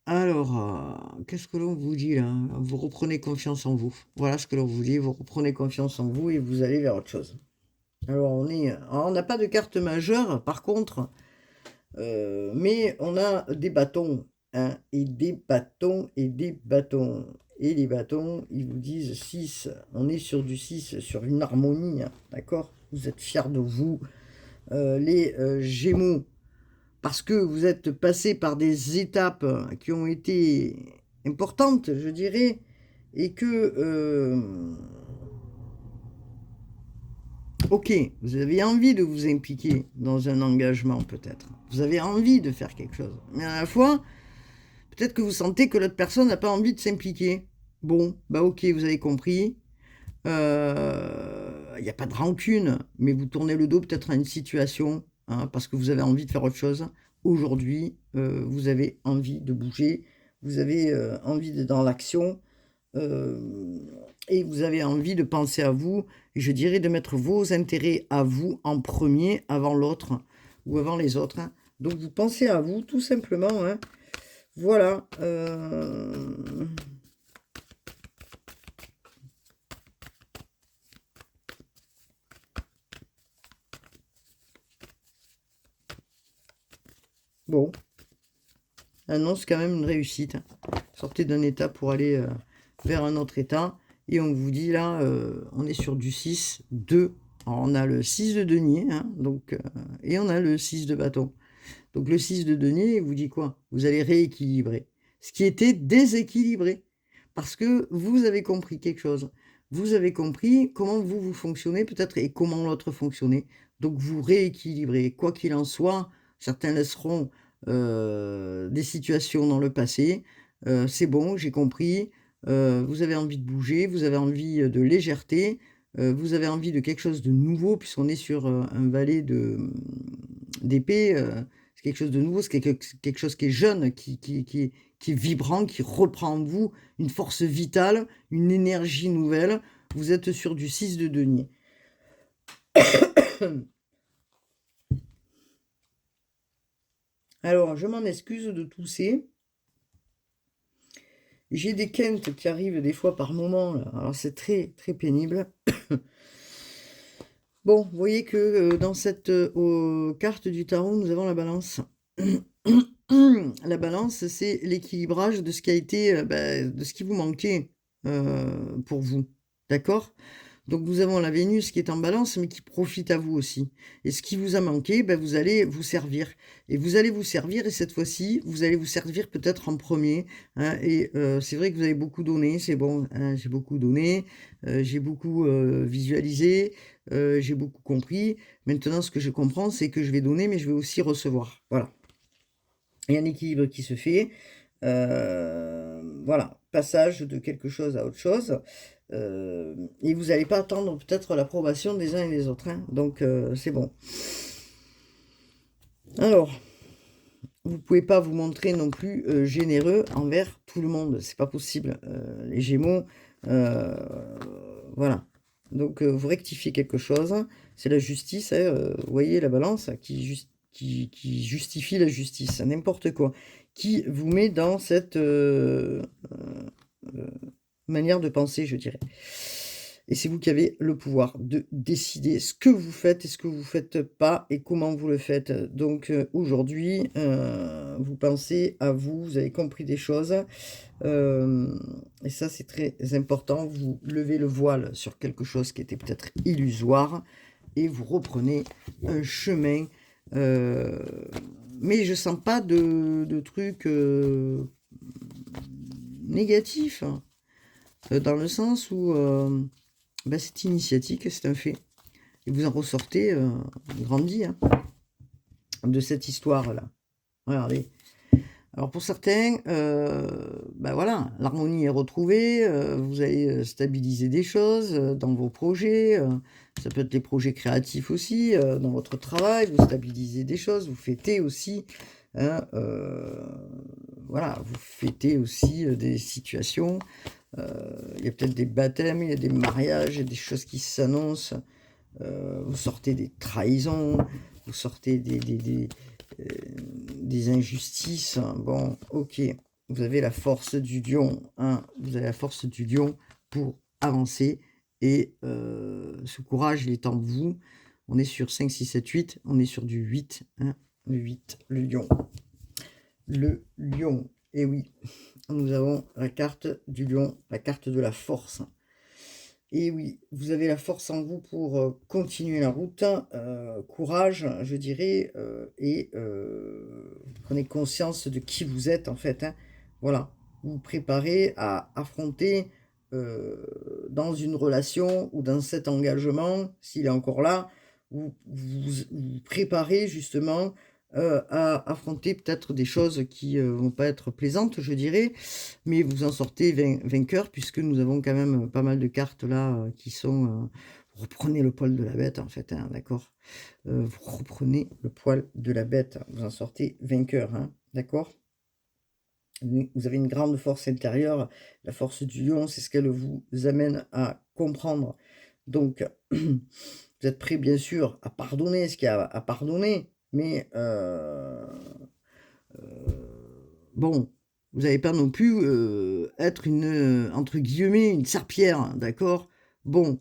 Alors, qu'est-ce que l'on vous dit là? Vous reprenez confiance en vous. Voilà ce que l'on vous dit. Vous reprenez confiance en vous et vous allez vers autre chose. Alors, on n'a pas de carte majeure, par contre, mais on a des bâtons. Hein, et des bâtons et des bâtons. Et les bâtons, ils vous disent 6. On est sur du 6, sur une harmonie. Hein, d'accord? Vous êtes fiers de vous. Les Gémeaux. Parce que vous êtes passé par des étapes qui ont été importantes, je dirais, et que, ok, vous avez envie de vous impliquer dans un engagement peut-être. Vous avez envie de faire quelque chose. Mais à la fois, peut-être que vous sentez que l'autre personne n'a pas envie de s'impliquer. Bon, bah ok, vous avez compris. Il n'y a pas de rancune, mais vous tournez le dos peut-être à une situation, hein, parce que vous avez envie de faire autre chose. Aujourd'hui, vous avez envie de bouger, vous avez envie d'être dans l'action, et vous avez envie de penser à vous, et je dirais de mettre vos intérêts à vous en premier, avant l'autre, ou avant les autres. Hein. Donc vous pensez à vous, tout simplement. Hein. Voilà. Bon, annonce quand même une réussite. Sortez d'un état pour aller vers un autre état. Et on vous dit là, on est sur du 6, 2. Alors on a le 6 de denier, hein, donc, et on a le 6 de bâton. Donc le 6 de denier, il vous dit quoi? Vous allez rééquilibrer. Ce qui était déséquilibré. Parce que vous avez compris quelque chose. vous avez compris comment vous fonctionnez peut-être et comment l'autre fonctionnait. Donc vous rééquilibrez. Quoi qu'il en soit, certains laisseront des situations dans le passé. C'est bon, j'ai compris. Vous avez envie de bouger, vous avez envie de légèreté, vous avez envie de quelque chose de nouveau puisqu'on est sur un valet d'épée. C'est quelque chose de nouveau, c'est quelque chose qui est jeune, qui est vibrant, qui reprend en vous une force vitale, une énergie nouvelle. Vous êtes sur du 6 de denier. Alors, je m'en excuse de tousser. J'ai des quintes qui arrivent des fois par moment, là. Alors c'est très très pénible. Bon, vous voyez que dans cette carte du tarot, nous avons la balance. La balance, c'est l'équilibrage de ce qui a été, de ce qui vous manquait pour vous. D'accord? Donc nous avons la Vénus qui est en balance, mais qui profite à vous aussi. Et ce qui vous a manqué, vous allez vous servir. Et vous allez vous servir, et cette fois-ci, vous allez vous servir peut-être en premier. Hein, et c'est vrai que vous avez beaucoup donné, c'est bon, hein, j'ai beaucoup donné, j'ai beaucoup visualisé, j'ai beaucoup compris. Maintenant, ce que je comprends, c'est que je vais donner, mais je vais aussi recevoir. Voilà. Il y a un équilibre qui se fait. Voilà, passage de quelque chose à autre chose. Et vous n'allez pas attendre peut-être l'approbation des uns et des autres. Hein. Donc, c'est bon. Alors, vous ne pouvez pas vous montrer non plus généreux envers tout le monde. C'est pas possible. Les Gémeaux, voilà. Donc, vous rectifiez quelque chose. C'est la justice. Hein, vous voyez la balance qui justifie la justice. N'importe quoi. Qui vous met dans cette manière de penser, je dirais. Et c'est vous qui avez le pouvoir de décider ce que vous faites et ce que vous ne faites pas et comment vous le faites. Donc aujourd'hui, vous pensez à vous, vous avez compris des choses. Et ça, c'est très important. Vous levez le voile sur quelque chose qui était peut-être illusoire et vous reprenez un chemin. Mais je sens pas de trucs négatifs. Dans le sens où c'est initiatique, c'est un fait. Et vous en ressortez grandi hein, de cette histoire-là. Regardez. Alors pour certains, voilà, l'harmonie est retrouvée, vous allez stabiliser des choses dans vos projets, ça peut être les projets créatifs aussi, dans votre travail, vous stabilisez des choses, vous fêtez aussi, hein, voilà, vous fêtez aussi des situations. Il y a peut-être des baptêmes, il y a des mariages, il y a des choses qui s'annoncent. Vous sortez des trahisons, vous sortez des injustices. Bon, ok, vous avez la force du lion. Hein, vous avez la force du lion pour avancer. Et ce courage, il est en vous. On est sur 5, 6, 7, 8. On est sur du 8. Hein, le 8, le lion. Le lion. Et oui, nous avons la carte du lion, la carte de la force. Et oui, vous avez la force en vous pour continuer la route, courage, je dirais, et vous prenez conscience de qui vous êtes en fait. Hein. Voilà, vous vous préparez à affronter dans une relation ou dans cet engagement, s'il est encore là, vous préparez justement à affronter peut-être des choses qui vont pas être plaisantes, je dirais, mais vous en sortez vainqueur, puisque nous avons quand même pas mal de cartes là qui sont... vous reprenez le poil de la bête, en fait, hein, d'accord vous reprenez le poil de la bête, vous en sortez vainqueur, hein, d'accord. Vous avez une grande force intérieure, la force du lion, c'est ce qu'elle vous amène à comprendre. Donc, vous êtes prêt, bien sûr, à pardonner ce qu'il y a à pardonner, mais bon, vous n'allez pas non plus être une, entre guillemets, une serpillère, d'accord? Bon,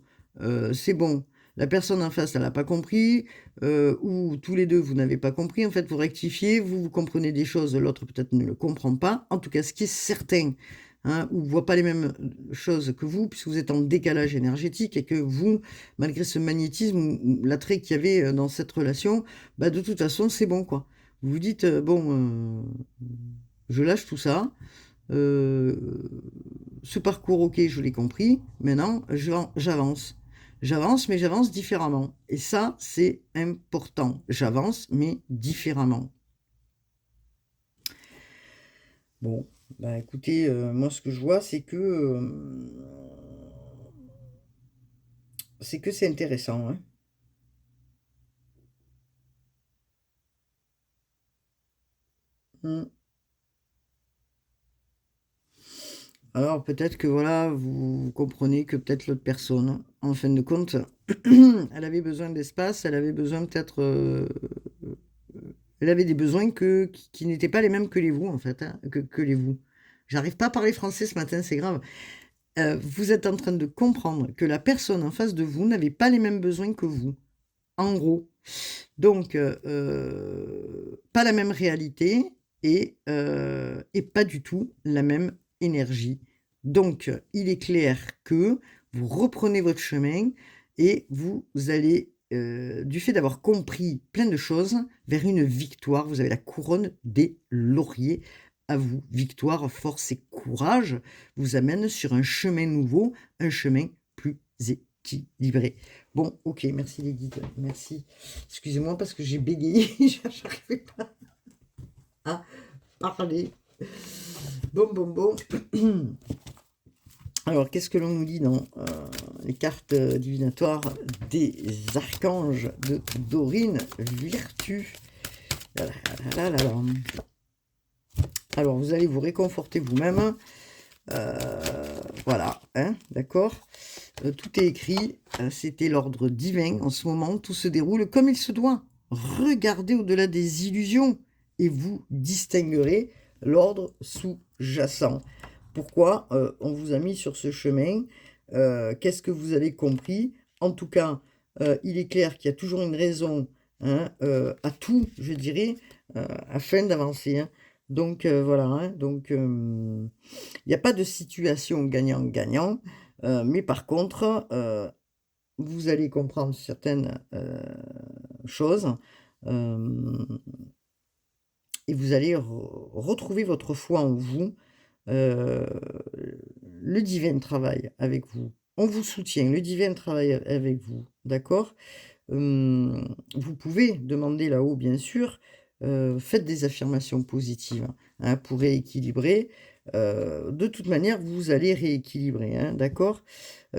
c'est bon. La personne en face, elle n'a pas compris, ou tous les deux, vous n'avez pas compris. En fait, vous rectifiez, vous comprenez des choses, l'autre peut-être ne le comprend pas. En tout cas, ce qui est certain, hein, ou ne voit pas les mêmes choses que vous, puisque vous êtes en décalage énergétique et que vous, malgré ce magnétisme, l'attrait qu'il y avait dans cette relation, de toute façon, c'est bon, quoi. Vous vous dites, bon... je lâche tout ça. ce parcours, ok, je l'ai compris. Maintenant, j'avance. J'avance, mais j'avance différemment. Et ça, c'est important. J'avance, mais différemment. Bon, bah écoutez, moi ce que je vois, c'est que c'est intéressant, hein. Mm. Alors peut-être que voilà, vous comprenez que peut-être l'autre personne, en fin de compte, elle avait besoin d'espace, elle avait besoin peut-être, elle avait des besoins qui n'étaient pas les mêmes que les vous en fait, hein, que les vous. J'arrive pas à parler français ce matin, c'est grave. Vous êtes en train de comprendre que la personne en face de vous n'avait pas les mêmes besoins que vous, en gros. Donc, pas la même réalité et pas du tout la même énergie. Donc, il est clair que vous reprenez votre chemin et vous allez, du fait d'avoir compris plein de choses, vers une victoire. Vous avez la couronne des lauriers à vous. Victoire, force et courage vous amènent sur un chemin nouveau, un chemin plus équilibré. Bon, ok, merci les guides, merci. Excusez-moi parce que j'ai bégayé, j'arrivais pas à parler. Bon. Alors, qu'est-ce que l'on nous dit dans les cartes divinatoires des archanges de Dorine Virtue? Alors, vous allez vous réconforter vous-même. Voilà, hein, d'accord. Tout est écrit, c'était l'ordre divin. En ce moment, tout se déroule comme il se doit. Regardez au-delà des illusions et vous distinguerez l'ordre sous-jacent. Pourquoi on vous a mis sur ce chemin? Qu'est-ce que vous avez compris? En tout cas, il est clair qu'il y a toujours une raison, hein, à tout, je dirais, afin d'avancer, hein. Donc voilà, hein, donc il n'y a pas de situation gagnant-gagnant, mais par contre, vous allez comprendre certaines choses, et vous allez retrouver votre foi en vous. euh, le divin travaille avec vous. On vous soutient, le divin travaille avec vous, d'accord? Vous pouvez demander là-haut, bien sûr, faites des affirmations positives, hein, pour rééquilibrer. De toute manière, vous allez rééquilibrer, hein, d'accord?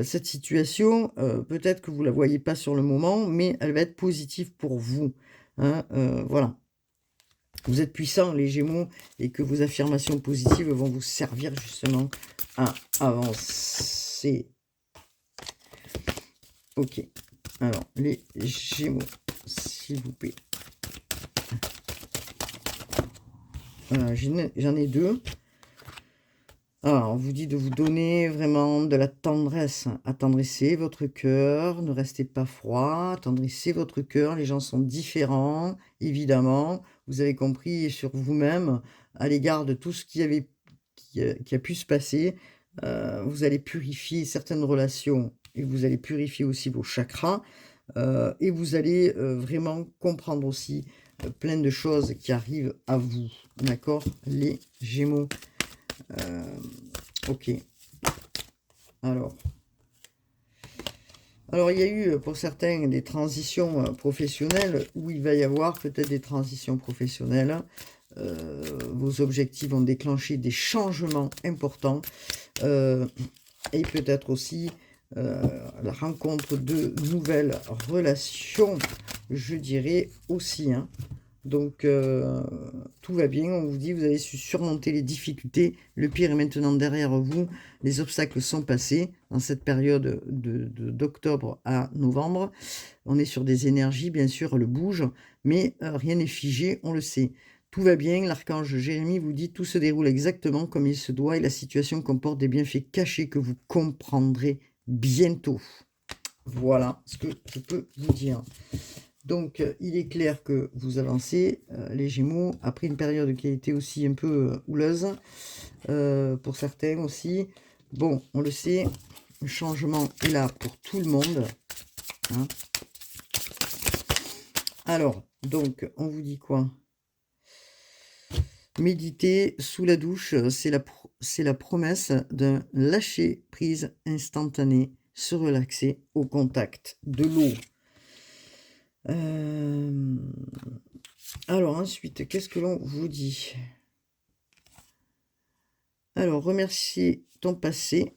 Cette situation, peut-être que vous ne la voyez pas sur le moment, mais elle va être positive pour vous, hein, voilà. Vous êtes puissants, les Gémeaux, et que vos affirmations positives vont vous servir justement à avancer. Ok. Alors, les Gémeaux, s'il vous plaît. Voilà, j'en ai deux. Alors, on vous dit de vous donner vraiment de la tendresse. Attendrissez votre cœur, ne restez pas froid, attendrissez votre cœur. Les gens sont différents, évidemment. Vous avez compris sur vous-même à l'égard de tout ce qui a pu se passer. Vous allez purifier certaines relations et vous allez purifier aussi vos chakras. Et vous allez vraiment comprendre aussi plein de choses qui arrivent à vous. D'accord, les Gémeaux. Ok. Alors, il y a eu pour certains des transitions professionnelles où il va y avoir peut-être des transitions professionnelles. Vos objectifs vont déclencher des changements importants et peut-être aussi la rencontre de nouvelles relations, je dirais aussi, hein. Donc, tout va bien, on vous dit, vous avez su surmonter les difficultés, le pire est maintenant derrière vous, les obstacles sont passés dans cette période d'octobre à novembre. On est sur des énergies, bien sûr, le bouge, mais rien n'est figé, on le sait. Tout va bien, l'archange Jérémie vous dit, tout se déroule exactement comme il se doit et la situation comporte des bienfaits cachés que vous comprendrez bientôt. Voilà ce que je peux vous dire. Donc, il est clair que vous avancez, les Gémeaux, après une période qui a été aussi un peu houleuse, pour certains aussi. Bon, on le sait, le changement est là pour tout le monde, hein. Alors, donc, on vous dit quoi? Méditer sous la douche, c'est la promesse d'un lâcher-prise instantané, se relaxer au contact de l'eau. Alors ensuite, qu'est-ce que l'on vous dit? Alors, remercier ton passé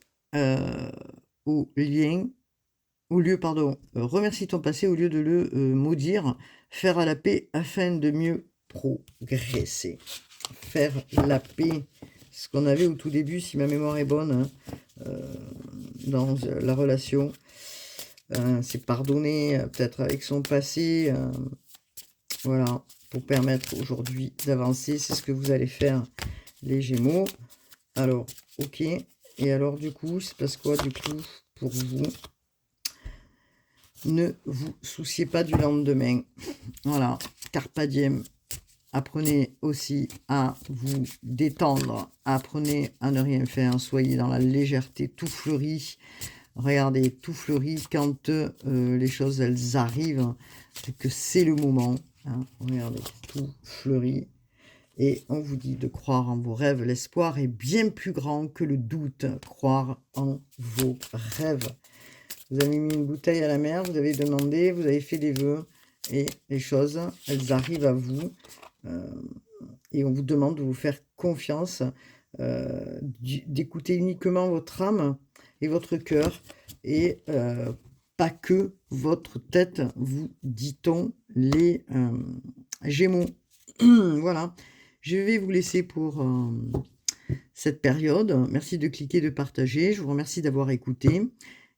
remercie ton passé au lieu de le maudire, faire à la paix afin de mieux progresser. Faire la paix, ce qu'on avait au tout début, si ma mémoire est bonne, hein, dans la relation. C'est pardonner, peut-être avec son passé, voilà, pour permettre aujourd'hui d'avancer. C'est ce que vous allez faire, les Gémeaux. Alors, ok. Et alors, du coup, c'est parce quoi, du coup, pour vous? Ne vous souciez pas du lendemain. Voilà, carpe diem. Apprenez aussi à vous détendre. Apprenez à ne rien faire. Soyez dans la légèreté. Tout fleurit. Regardez, tout fleurit quand les choses, elles arrivent. Que c'est le moment. Hein. Regardez, tout fleurit. Et on vous dit de croire en vos rêves. L'espoir est bien plus grand que le doute. Croire en vos rêves. Vous avez mis une bouteille à la mer, vous avez demandé, vous avez fait des vœux. Et les choses, elles arrivent à vous. Et on vous demande de vous faire confiance. D'écouter uniquement votre âme et votre cœur. Et pas que votre tête, vous dit-on, les Gémeaux. Voilà. Je vais vous laisser pour cette période. Merci de cliquer, de partager. Je vous remercie d'avoir écouté.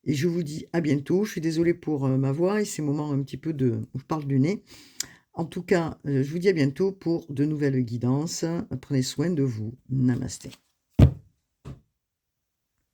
Et je vous dis à bientôt. Je suis désolée pour ma voix et ces moments un petit peu où je parle du nez. En tout cas, je vous dis à bientôt pour de nouvelles guidances. Prenez soin de vous. Namasté.